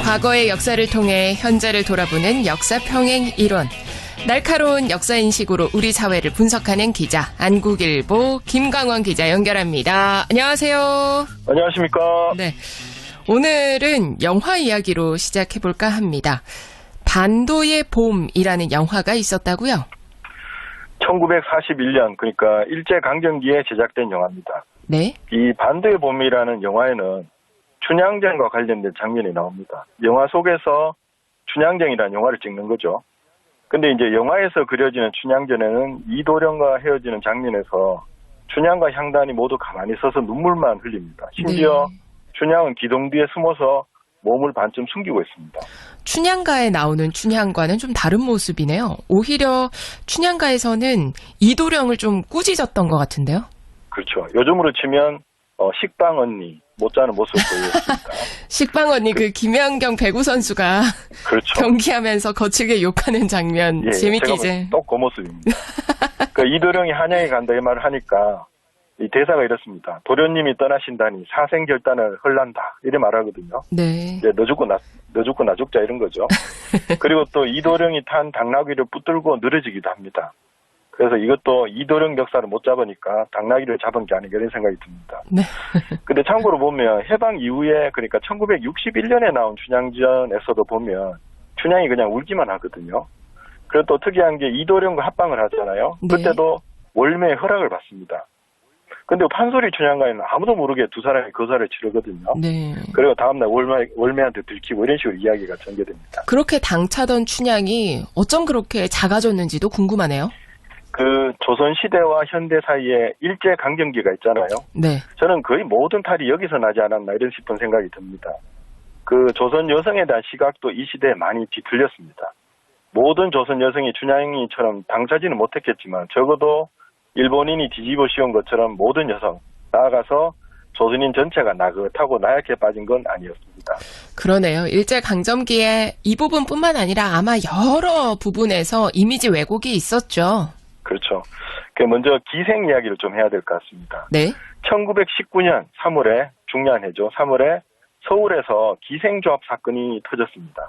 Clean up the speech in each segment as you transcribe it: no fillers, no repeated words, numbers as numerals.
과거의 역사를 통해 현재를 돌아보는 역사 평행 이론. 날카로운 역사 인식으로 우리 사회를 분석하는 기자, 안국일보 김광원 기자 연결합니다. 안녕하세요. 안녕하십니까. 네, 오늘은 영화 이야기로 시작해볼까 합니다. 반도의 봄이라는 영화가 있었다고요? 1941년, 그러니까 일제강점기에 제작된 영화입니다. 네. 이 반도의 봄이라는 영화에는 춘향전과 관련된 장면이 나옵니다. 영화 속에서 춘향전이라는 영화를 찍는 거죠. 근데 이제 영화에서 그려지는 춘향전에는 이도령과 헤어지는 장면에서 춘향과 향단이 모두 가만히 서서 눈물만 흘립니다. 심지어 네. 춘향은 기둥 뒤에 숨어서 몸을 반쯤 숨기고 있습니다. 춘향가에 나오는 춘향과는 좀 다른 모습이네요. 오히려 춘향가에서는 이도령을 좀 꾸짖었던 것 같은데요. 그렇죠. 요즘으로 치면 식빵 언니 못자는 모습을 보였습니다. 식빵 언니 그 김연경 배구 선수가 그렇죠. 경기하면서 거칠게 욕하는 장면 재밌게 이제 또 그 모습입니다. 그 이도령이 한양에 간다 이 말을 하니까 이 대사가 이렇습니다. 도련님이 떠나신다니 사생결단을 헐란다 이래 말하거든요. 네. 이제 너 죽고 나 죽자 이런 거죠. 그리고 또 이도령이 탄 당나귀를 붙들고 늘어지기도 합니다. 그래서 이것도 이도령 역사를 못 잡으니까 당나귀를 잡은 게 아닌가 이런 생각이 듭니다. 네. 근데 참고로 보면 해방 이후에 그러니까 1961년에 나온 춘향전에서도 보면 춘향이 그냥 울기만 하거든요. 그리고 또 특이한 게 이도령과 합방을 하잖아요. 네. 그때도 월매의 허락을 받습니다. 근데 판소리 춘향가에는 아무도 모르게 두 사람이 거사를 치르거든요. 네. 그리고 다음날 월매한테 들키고 이런 식으로 이야기가 전개됩니다. 그렇게 당차던 춘향이 어쩜 그렇게 작아졌는지도 궁금하네요. 그 조선시대와 현대 사이에 일제강점기가 있잖아요. 네. 저는 거의 모든 탈이 여기서 나지 않았나 이런 싶은 생각이 듭니다. 그 조선 여성에 대한 시각도 이 시대에 많이 뒤틀렸습니다. 모든 조선 여성이 춘향이처럼 당차지는 못했겠지만 적어도 일본인이 뒤집어 씌운 것처럼 모든 여성, 나아가서 조선인 전체가 나긋하고 나약해 빠진 건 아니었습니다. 그러네요. 일제강점기에 이 부분뿐만 아니라 아마 여러 부분에서 이미지 왜곡이 있었죠. 그렇죠. 먼저 기생 이야기를 좀 해야 될 것 같습니다. 네. 1919년 3월에 중요한 해죠. 3월에 서울에서 기생조합 사건이 터졌습니다.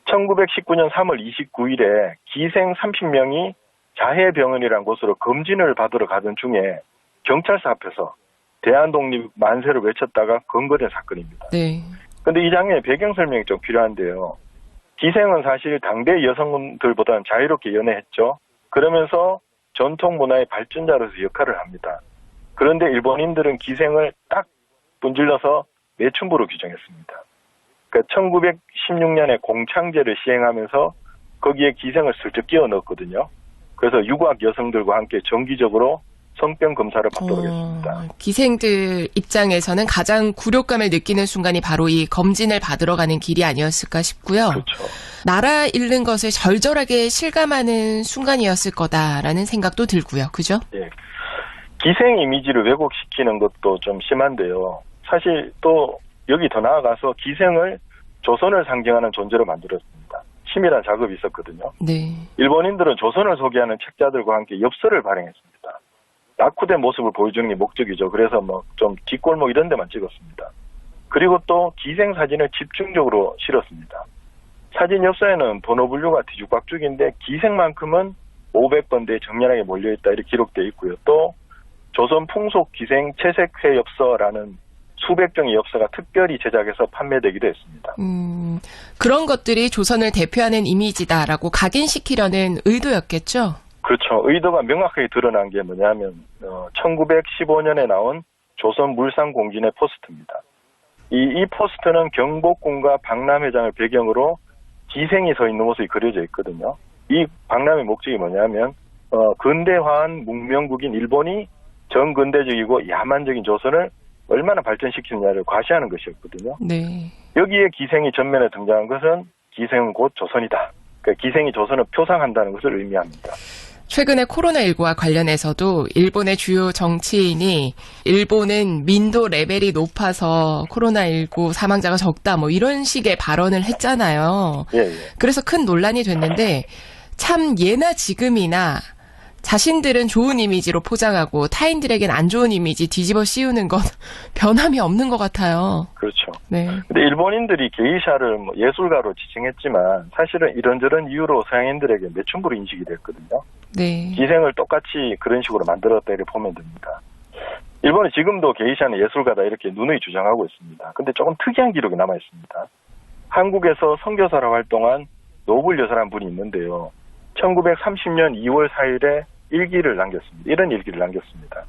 1919년 3월 29일에 기생 30명이 자해병원이라는 곳으로 검진을 받으러 가던 중에 경찰서 앞에서 대한독립 만세를 외쳤다가 검거된 사건입니다. 네. 근데 이 장면의 배경 설명이 좀 필요한데요. 기생은 사실 당대 여성들보다는 자유롭게 연애했죠. 그러면서 전통 문화의 발전자로서 역할을 합니다. 그런데 일본인들은 기생을 딱 분질러서 매춘부로 규정했습니다. 그러니까 1916년에 공창제를 시행하면서 거기에 기생을 슬쩍 끼워 넣었거든요. 그래서 유학 여성들과 함께 정기적으로 성병 검사를 받도록 했습니다. 기생들 입장에서는 가장 굴욕감을 느끼는 순간이 바로 이 검진을 받으러 가는 길이 아니었을까 싶고요. 그렇죠. 나라 잃는 것을 절절하게 실감하는 순간이었을 거다라는 생각도 들고요. 그죠? 예. 기생 이미지를 왜곡시키는 것도 좀 심한데요. 사실 또 여기 더 나아가서 기생을 조선을 상징하는 존재로 만들었습니다. 치밀한 작업이 있었거든요. 네. 일본인들은 조선을 소개하는 책자들과 함께 엽서를 발행했습니다. 낙후된 모습을 보여주는 게 목적이죠. 그래서 좀 뒷골목 이런 데만 찍었습니다. 그리고 또 기생 사진을 집중적으로 실었습니다. 사진 엽서에는 번호 분류가 뒤죽박죽인데 기생만큼은 500번대에 정렬하게 몰려있다 이렇게 기록되어 있고요. 또 조선 풍속 기생 채색회 엽서라는 수백 종의 엽서가 특별히 제작해서 판매되기도 했습니다. 그런 것들이 조선을 대표하는 이미지다라고 각인시키려는 의도였겠죠? 그렇죠. 의도가 명확하게 드러난 게 뭐냐면 1915년에 나온 조선 물산공진의 포스트입니다. 이 포스트는 경복궁과 박람회장을 배경으로 기생이 서 있는 모습이 그려져 있거든요. 이 박람회 목적이 뭐냐면 근대화한 문명국인 일본이 정근대적이고 야만적인 조선을 얼마나 발전시키느냐를 과시하는 것이었거든요. 네. 여기에 기생이 전면에 등장한 것은 기생은 곧 조선이다. 그러니까 기생이 조선을 표상한다는 것을 의미합니다. 최근에 코로나19와 관련해서도 일본의 주요 정치인이 일본은 민도 레벨이 높아서 코로나19 사망자가 적다 이런 식의 발언을 했잖아요. 예. 그래서 큰 논란이 됐는데 참 예나 지금이나 자신들은 좋은 이미지로 포장하고 타인들에겐 안 좋은 이미지 뒤집어 씌우는 건 변함이 없는 것 같아요. 그렇죠. 네. 근데 일본인들이 게이샤를 뭐 예술가로 지칭했지만 사실은 이런저런 이유로 서양인들에게 매춘부로 인식이 됐거든요. 네. 기생을 똑같이 그런 식으로 만들었다 이렇게 보면 됩니다. 일본은 지금도 게이샤는 예술가다 이렇게 누누이 주장하고 있습니다. 근데 조금 특이한 기록이 남아 있습니다. 한국에서 선교사로 활동한 노블 여사라는 분이 있는데요. 1930년 2월 4일에 일기를 남겼습니다. 이런 일기를 남겼습니다.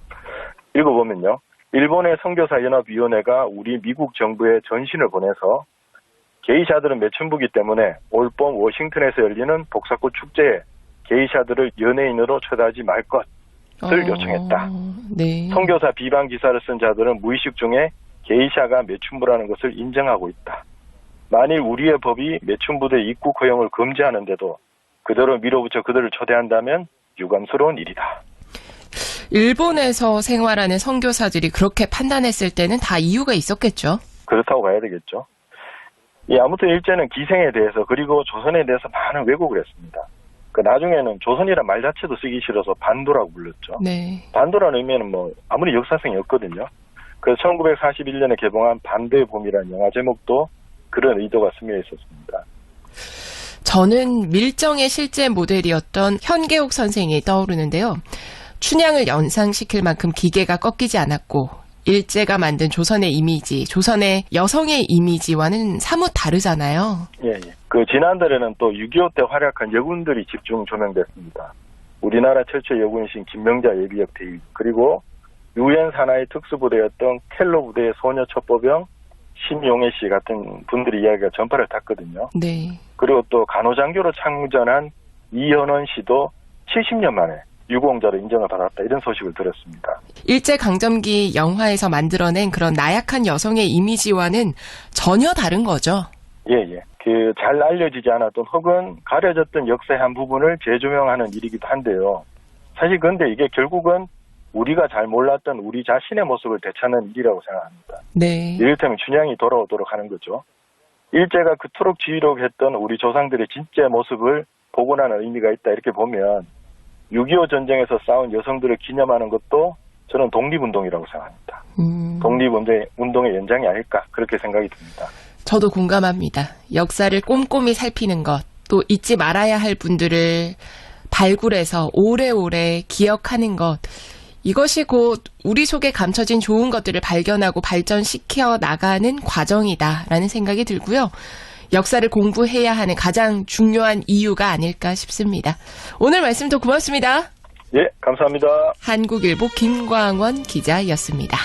읽어보면요. 일본의 선교사연합위원회가 우리 미국 정부에 전신을 보내서 게이샤들은 매춘부기 때문에 올봄 워싱턴에서 열리는 복사꽃 축제에 게이샤들을 연예인으로 초대하지 말 것을 요청했다. 네. 선교사 비방 기사를 쓴 자들은 무의식 중에 게이샤가 매춘부라는 것을 인정하고 있다. 만일 우리의 법이 매춘부대 입국 허용을 금지하는데도 그대로 밀어붙여 그들을 초대한다면 유감스러운 일이다. 일본에서 생활하는 선교사들이 그렇게 판단했을 때는 다 이유가 있었겠죠? 그렇다고 봐야 되겠죠. 예, 아무튼 일제는 기생에 대해서 그리고 조선에 대해서 많은 왜곡을 했습니다. 나중에는 조선이란 말 자체도 쓰기 싫어서 반도라고 불렀죠. 네. 반도라는 의미는 뭐 아무리 역사성이 없거든요. 그래서 1941년에 개봉한 반도의 봄이라는 영화 제목도 그런 의도가 스며 있었습니다. 저는 밀정의 실제 모델이었던 현계옥 선생이 떠오르는데요. 춘향을 연상시킬 만큼 기계가 꺾이지 않았고 일제가 만든 조선의 이미지, 조선의 여성의 이미지와는 사뭇 다르잖아요. 예. 지난달에는 또 6.25 때 활약한 여군들이 집중 조명됐습니다. 우리나라 최초 여군이신 김명자 예비역 대위, 그리고 유엔 산하의 특수부대였던 켈로 부대의 소녀 첩보병 심용애 씨 같은 분들의 이야기가 전파를 탔거든요. 네. 그리고 또 간호장교로 참전한 이현원 씨도 70년 만에 유공자로 인정을 받았다 이런 소식을 들었습니다. 일제강점기 영화에서 만들어낸 그런 나약한 여성의 이미지와는 전혀 다른 거죠. 예. 잘 알려지지 않았던 혹은 가려졌던 역사의 한 부분을 재조명하는 일이기도 한데요. 사실 근데 이게 결국은 우리가 잘 몰랐던 우리 자신의 모습을 되찾는 일이라고 생각합니다. 네. 이를테면 춘향이 돌아오도록 하는 거죠. 일제가 그토록 지휘록 했던 우리 조상들의 진짜 모습을 복원하는 의미가 있다 이렇게 보면 6.25 전쟁에서 싸운 여성들을 기념하는 것도 저는 독립운동이라고 생각합니다. 독립운동의 연장이 아닐까 그렇게 생각이 듭니다. 저도 공감합니다. 역사를 꼼꼼히 살피는 것, 또 잊지 말아야 할 분들을 발굴해서 오래오래 기억하는 것, 이것이 곧 우리 속에 감춰진 좋은 것들을 발견하고 발전시켜 나가는 과정이다라는 생각이 들고요. 역사를 공부해야 하는 가장 중요한 이유가 아닐까 싶습니다. 오늘 말씀도 고맙습니다. 예, 감사합니다. 한국일보 김광원 기자였습니다.